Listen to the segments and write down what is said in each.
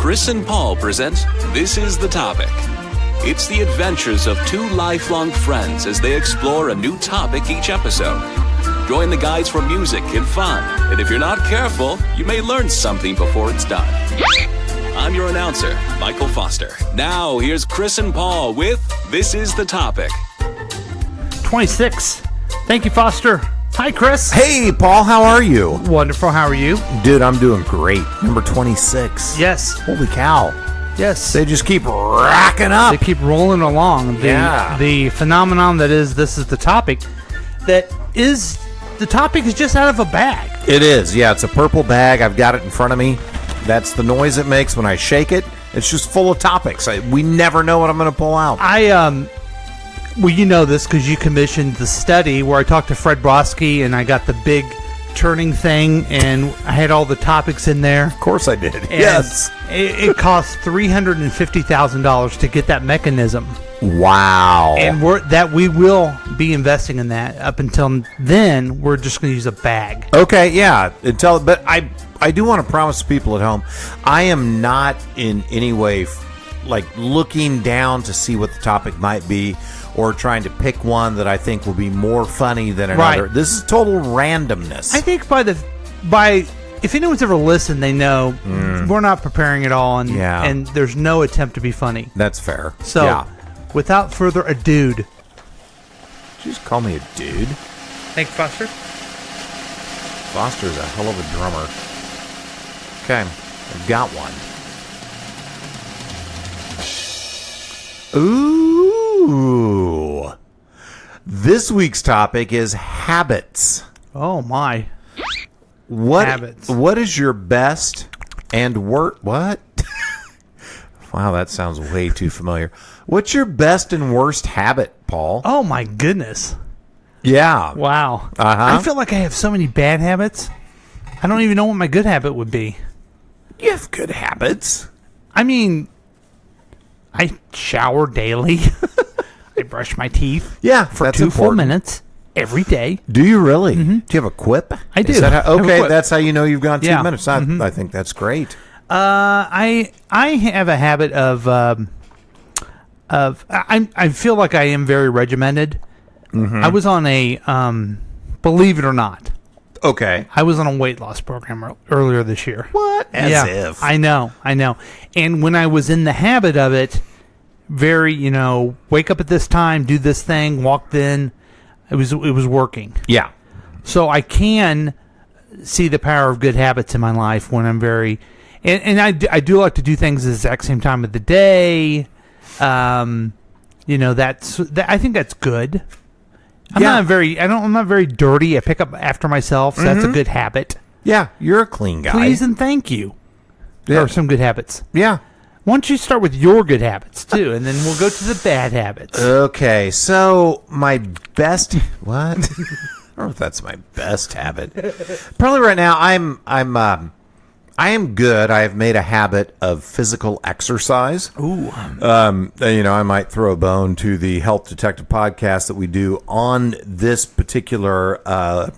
Chris and Paul present This Is the Topic. It's the adventures of two lifelong friends as they explore a new topic each episode. Join the guys for music and fun, and if you're not careful, you may learn something before it's done. I'm your announcer, Michael Foster. Now, here's Chris and Paul with This Is the Topic. 26. Thank you, Foster. Hi, Chris. Hey, Paul, how are you? Wonderful. How are you? Dude, I'm doing great. Number 26. Yes. Holy cow. Yes. They just keep racking up. They keep rolling along. The phenomenon that is This Is the Topic, the topic is just out of a bag. It is. Yeah, it's a purple bag. I've got it in front of me. That's the noise it makes when I shake it. It's just full of topics. We never know what I'm going to pull out. Well, you know this because you commissioned the study where I talked to Fred Brodsky and I got the big turning thing and I had all the topics in there. Of course I did. And yes. It cost $350,000 to get that mechanism. Wow. And we will be investing in that. Up until then, we're just going to use a bag. Okay, yeah. But I do want to promise people at home, I am not in any way looking down to see what the topic might be or trying to pick one that I think will be more funny than another. Right. This is total randomness. I think if anyone's ever listened, they know we're not preparing at all, and there's no attempt to be funny. That's fair. So, without further ado, did you just call me a dude? Thank you, Foster. Foster's a hell of a drummer. Okay, I've got one. Ooh. This week's topic is habits. Oh, my. Habits. What is your best and worst... What? Wow, that sounds way too familiar. What's your best and worst habit, Paul? Oh, my goodness. Yeah. Wow. Uh-huh. I feel like I have so many bad habits. I don't even know what my good habit would be. You have good habits. I mean, I shower daily. I brush my teeth. Yeah, for 2 full minutes every day. Do you really? Mm-hmm. Do you have a quip? I do. Okay, that's how you know you've gone 2 minutes. I think that's great. I have a habit of I feel like I am very regimented. Mm-hmm. I was on a believe it or not. Okay. I was on a weight loss program earlier this year. What? As if. I know. And when I was in the habit of it, very, wake up at this time, do this thing, walk then, it was working. Yeah. So I can see the power of good habits in my life when I'm very, and I do like to do things at the exact same time of the day. I think that's good. I'm not very dirty. I pick up after myself, so that's a good habit. Yeah, you're a clean guy. Please and thank you. There are some good habits. Yeah. Why don't you start with your good habits, too, and then we'll go to the bad habits. Okay, so my best... What? I don't know if that's my best habit. Probably right now, I am good. I have made a habit of physical exercise. Ooh. I might throw a bone to the Health Detective podcast that we do on this particular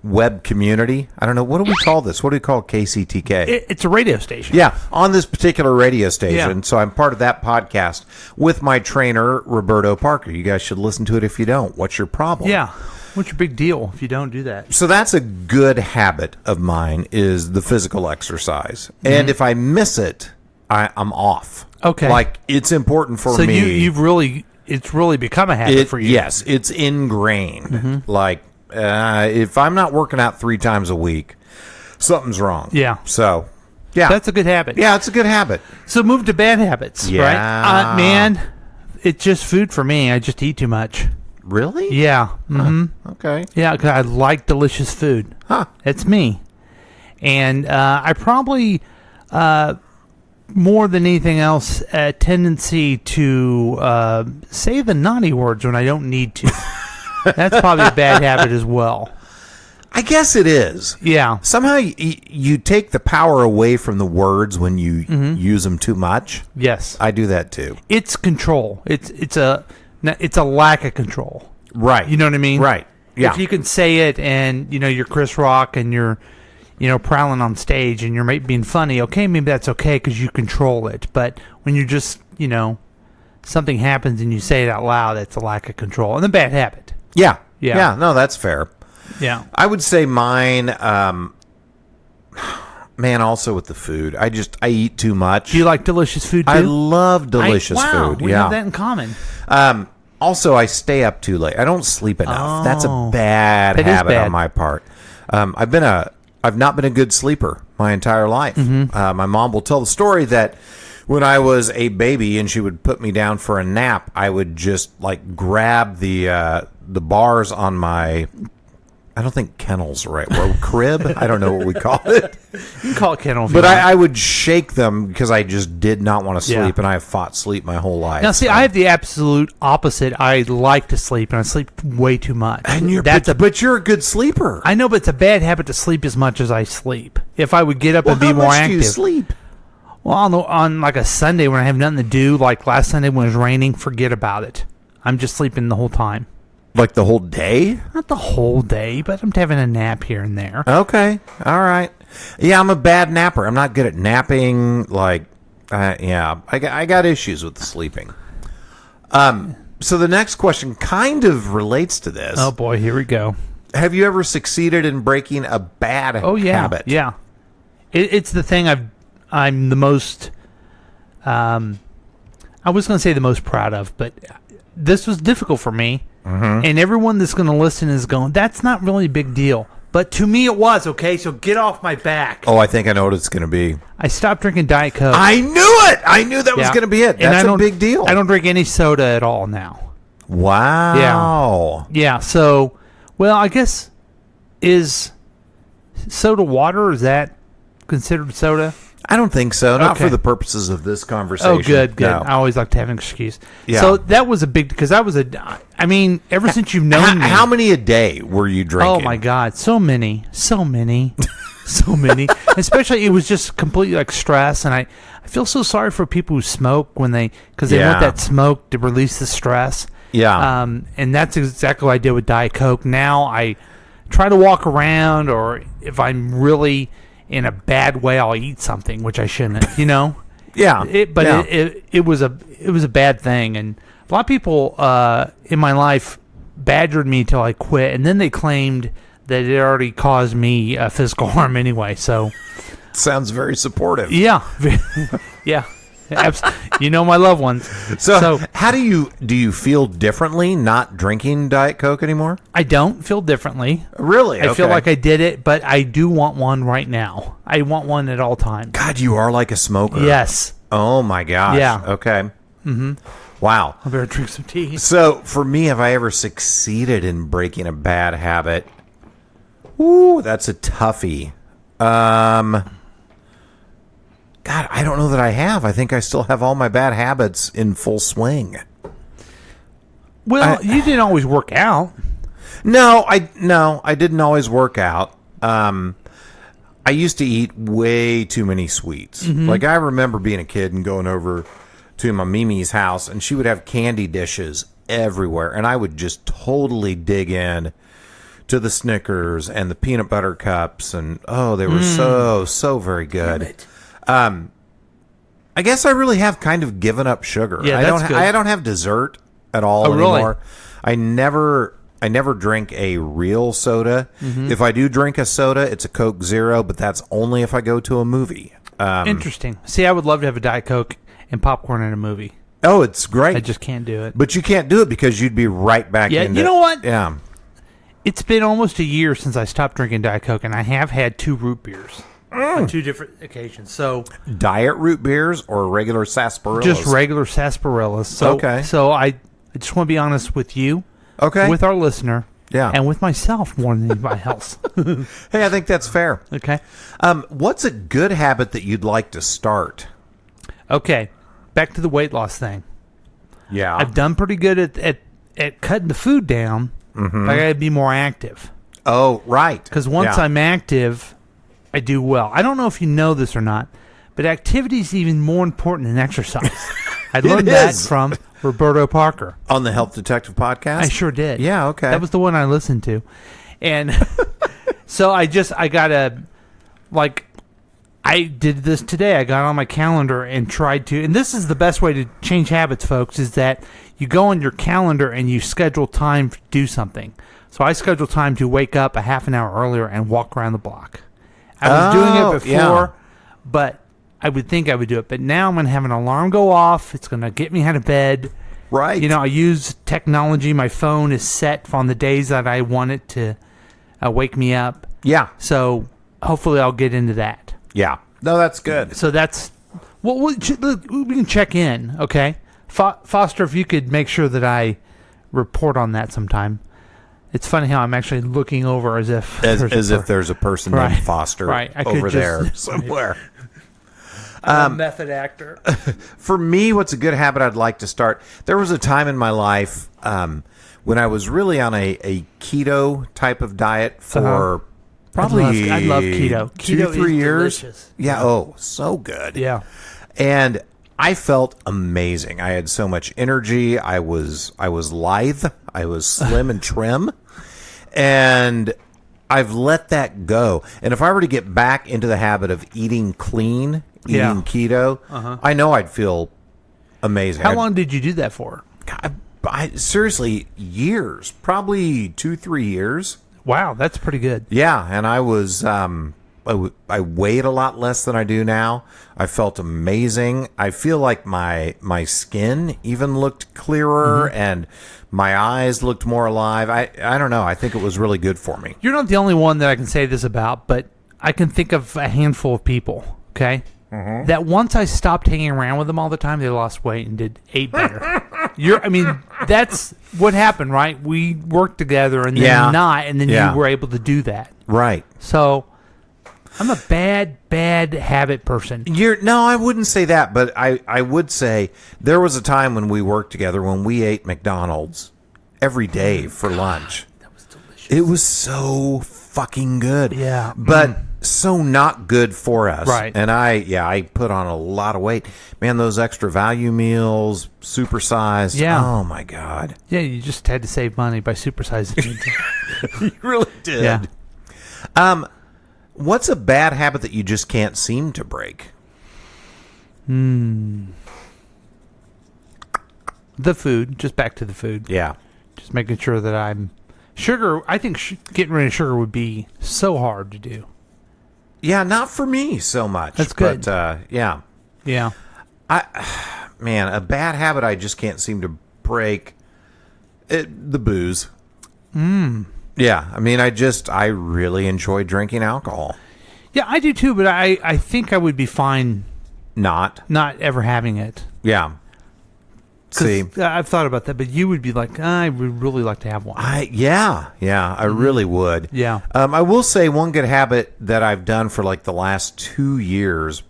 web community. I don't know. What do we call this? What do we call KCTK? It's a radio station. Yeah, on this particular radio station. Yeah. So I'm part of that podcast with my trainer, Roberto Parker. You guys should listen to it if you don't. What's your problem? Yeah. What's your big deal if you don't do that? So that's a good habit of mine is the physical exercise. Mm-hmm. And if I miss it, I'm off. Okay. Like, it's important for me. So it's really become a habit for you. Yes, it's ingrained. Mm-hmm. Like, if I'm not working out 3 times a week, something's wrong. Yeah. So, yeah. That's a good habit. Yeah, it's a good habit. So move to bad habits, yeah. right? Man, it's just food for me. I just eat too much. Really? Yeah. Mm-hmm. Okay. Yeah, because I like delicious food. Huh. It's me. And I probably, more than anything else, a tendency to say the naughty words when I don't need to. That's probably a bad habit as well. I guess it is. Yeah. Somehow you take the power away from the words when you use them too much. Yes. I do that too. It's control. It's a lack of control. Right. You know what I mean? Right. Yeah. If you can say it and, you're Chris Rock and you're prowling on stage and you're being funny, okay, maybe that's okay because you control it. But when you're just, something happens and you say it out loud, that's a lack of control and a bad habit. Yeah. Yeah. Yeah. No, that's fair. Yeah. I would say mine, man, also with the food. I eat too much. Do you like delicious food too? I love delicious food. We have that in common. Also, I stay up too late. I don't sleep enough. That's a Oh. bad That is habit bad. on my part. I've not been a good sleeper my entire life. Mm-hmm. My mom will tell the story that when I was a baby and she would put me down for a nap, I would just like grab the bars on my. I don't think kennel's the right word. Crib? I don't know what we call it. You can call it kennel. But I would shake them because I just did not want to sleep, Yeah. and I have fought sleep my whole life. Now, see, I have the absolute opposite. I like to sleep, and I sleep way too much. And but you're a good sleeper. I know, but it's a bad habit to sleep as much as I sleep. If I would get up and be how more much active. do you sleep? Well, on like a Sunday when I have nothing to do, like last Sunday when it was raining, forget about it. I'm just sleeping the whole time. Like the whole day? Not the whole day, but I'm having a nap here and there. Okay. All right. Yeah, I'm a bad napper. I'm not good at napping. Like, I got issues with the sleeping. So the next question kind of relates to this. Oh, boy, here we go. Have you ever succeeded in breaking a bad habit? Yeah. It's the thing I'm the most, I was going to say the most proud of, but this was difficult for me. Mm-hmm. And everyone that's going to listen is going, that's not really a big deal. But to me it was, okay? So get off my back. Oh, I think I know what it's going to be. I stopped drinking Diet Coke. I knew it! I knew that was going to be it. That's a big deal. I don't drink any soda at all now. Wow. Yeah, so, well, I guess, is soda water? Is that considered soda? I don't think so. Not Okay. for the purposes of this conversation. Oh, good. No. I always like to have an excuse. Yeah. So that was a big, because I was ever since you've known me. How many a day were you drinking? Oh, my God. So many. So many. Especially, it was just completely like stress. And I feel so sorry for people who smoke because they want that smoke to release the stress. Yeah. And that's exactly what I did with Diet Coke. Now I try to walk around, or if I'm really in a bad way, I'll eat something, which I shouldn't, Yeah. It was a bad thing, and a lot of people in my life badgered me till I quit, and then they claimed that it already caused me physical harm anyway. So Sounds very supportive. yeah, yeah, my loved ones. So how do you feel differently not drinking Diet Coke anymore? I don't feel differently. Really? I feel like I did it, but I do want one right now. I want one at all times. God, you are like a smoker. Yes. Oh my gosh. Yeah. Okay. Mm-hmm. Wow. I better drink some tea. So for me, have I ever succeeded in breaking a bad habit? Ooh, that's a toughie. God, I don't know that I have. I think I still have all my bad habits in full swing. Well, you didn't always work out. No, I didn't always work out. I used to eat way too many sweets. Mm-hmm. Like, I remember being a kid and going over to my Mimi's house, and she would have candy dishes everywhere, and I would just totally dig in to the Snickers and the peanut butter cups, and they were so very good. I guess I really have kind of given up sugar. Yeah, that's good. I don't have dessert at all anymore. Really? I never drink a real soda. Mm-hmm. If I do drink a soda, it's a Coke Zero, but that's only if I go to a movie. Interesting. See, I would love to have a Diet Coke and popcorn in a movie. Oh, it's great. I just can't do it. But you can't do it because you'd be right back into it. You know what? Yeah. It's been almost a year since I stopped drinking Diet Coke, and I have had 2 root beers on 2 different occasions. So diet root beers or regular sarsaparillas? Just regular sarsaparillas. So I just want to be honest with you, with our listener, and with myself more than anybody else. Hey, I think that's fair. Okay. What's a good habit that you'd like to start? Okay, back to the weight loss thing. Yeah. I've done pretty good at cutting the food down, but I got to be more active. Oh, right. Because once I'm active, I do well. I don't know if you know this or not, but activity is even more important than exercise. I learned that from Roberto Parker. On the Health Detective podcast? I sure did. Yeah, okay. That was the one I listened to. And so I got to like, I did this today. I got on my calendar and tried to, and this is the best way to change habits, folks, is that you go on your calendar and you schedule time to do something. So I scheduled time to wake up a half an hour earlier and walk around the block. I was doing it before, but I would think I would do it. But now I'm going to have an alarm go off. It's going to get me out of bed. Right. You know, I use technology. My phone is set on the days that I want it to wake me up. Yeah. So hopefully I'll get into that. Yeah. No, that's good. So that's... Well, we can check in, okay? Foster, if you could make sure that I report on that sometime. It's funny how I'm actually looking over as if there's a person named Foster over there somewhere. I'm a method actor. For me, what's a good habit I'd like to start? There was a time in my life when I was really on a keto type of diet for probably I love keto. Keto 2-3 years. Delicious. Yeah. Oh, so good. Yeah. And I felt amazing. I had so much energy. I was lithe. I was slim and trim. And I've let that go. And if I were to get back into the habit of eating clean, eating keto, I know I'd feel amazing. How long did you do that for? Seriously, years. Probably 2-3 years. Wow, that's pretty good. Yeah, and I was... I weighed a lot less than I do now. I felt amazing. I feel like my skin even looked clearer and my eyes looked more alive. I don't know. I think it was really good for me. You're not the only one that I can say this about, but I can think of a handful of people, okay? That once I stopped hanging around with them all the time, they lost weight and ate better. That's what happened, right? We worked together and then and then you were able to do that. Right. So... I'm a bad habit person. No, I wouldn't say that, but I would say there was a time when we worked together when we ate McDonald's every day for lunch. That was delicious. It was so fucking good. Yeah. But so not good for us. Right. And I put on a lot of weight. Man, those extra value meals, supersized. Yeah. Oh, my God. Yeah, you just had to save money by supersizing it. You really did. Yeah. What's a bad habit that you just can't seem to break? The food. Just back to the food. Yeah. Just making sure that I'm... Sugar, I think getting rid of sugar would be so hard to do. Yeah, not for me so much. That's good. But, yeah. Yeah. Man, a bad habit I just can't seem to break. The booze. Yeah, I mean, I really enjoy drinking alcohol. Yeah, I do too, but I think I would be fine not ever having it. Yeah. See, I've thought about that, but you would be like, I would really like to have one. I really would. Yeah. I will say one good habit that I've done for like the last 2 years,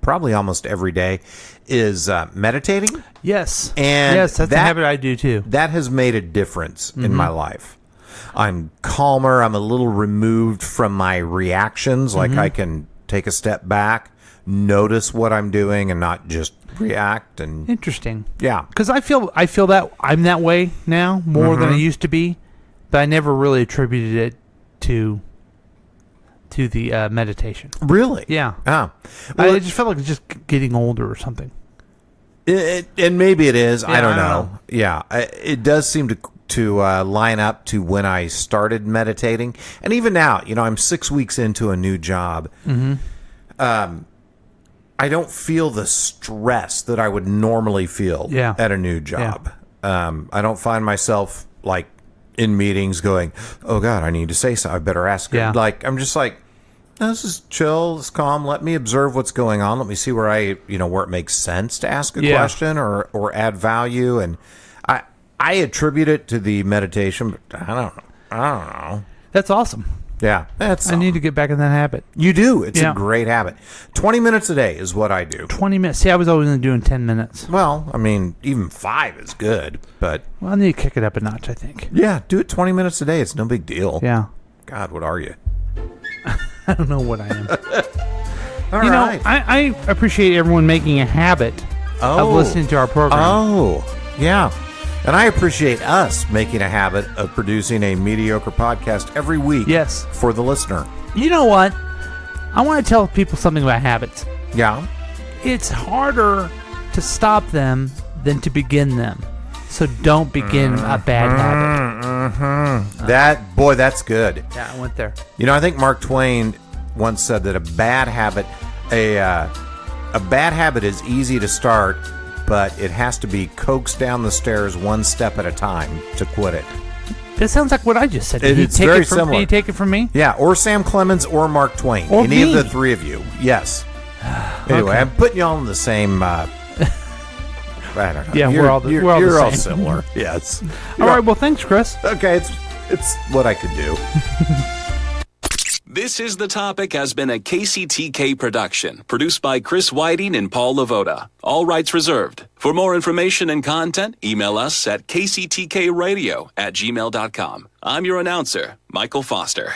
probably almost every day, is meditating. Yes. And yes, that's a habit I do too. That has made a difference in my life. I'm calmer. I'm a little removed from my reactions. Like I can take a step back, notice what I'm doing, and not just react. And interesting. Yeah, because I feel that I'm that way now more than I used to be, but I never really attributed it to the meditation. Really? Yeah. Well, I just felt like it's just getting older or something. And maybe it is. Yeah, I don't know. Yeah, it does seem to line up to when I started meditating. And even now, I'm 6 weeks into a new job. I don't feel the stress that I would normally feel at a new job. Yeah. I don't find myself like in meetings going, oh God, I need to say something. I better ask. Yeah. Like, I'm just like, no, this is chill, this is calm. Let me observe what's going on. Let me see where where it makes sense to ask a question or add value. And I attribute it to the meditation, but I don't know. That's awesome. Yeah. I need to get back in that habit. You do. It's a great habit. 20 minutes a day is what I do. 20 minutes. See, I was always only doing 10 minutes. Well, I mean, even 5 is good, but... Well, I need to kick it up a notch, I think. Yeah, do it 20 minutes a day. It's no big deal. Yeah. God, what are you? I don't know what I am. All right. I appreciate everyone making a habit of listening to our program. Oh, yeah. And I appreciate us making a habit of producing a mediocre podcast every week. Yes. For the listener. You know what? I want to tell people something about habits. Yeah. It's harder to stop them than to begin them. So don't begin a bad habit. That's good. Yeah, I went there. You know, I think Mark Twain once said that a bad habit is easy to start, but it has to be coaxed down the stairs one step at a time to quit it. That sounds like what I just said. It's very similar. Did you take it from me? Yeah, or Sam Clemens or Mark Twain. Or Any me. of the three of you. Yes. Anyway, Okay. I'm putting you all in the same... I don't know. Yeah, we're all the all same. similar. Yes. All right, well, thanks, Chris. Okay, it's what I could do. This is The Topic has been a KCTK production, produced by Chris Whiting and Paul Lavoda. All rights reserved. For more information and content, email us at kctkradio@gmail.com. I'm your announcer, Michael Foster.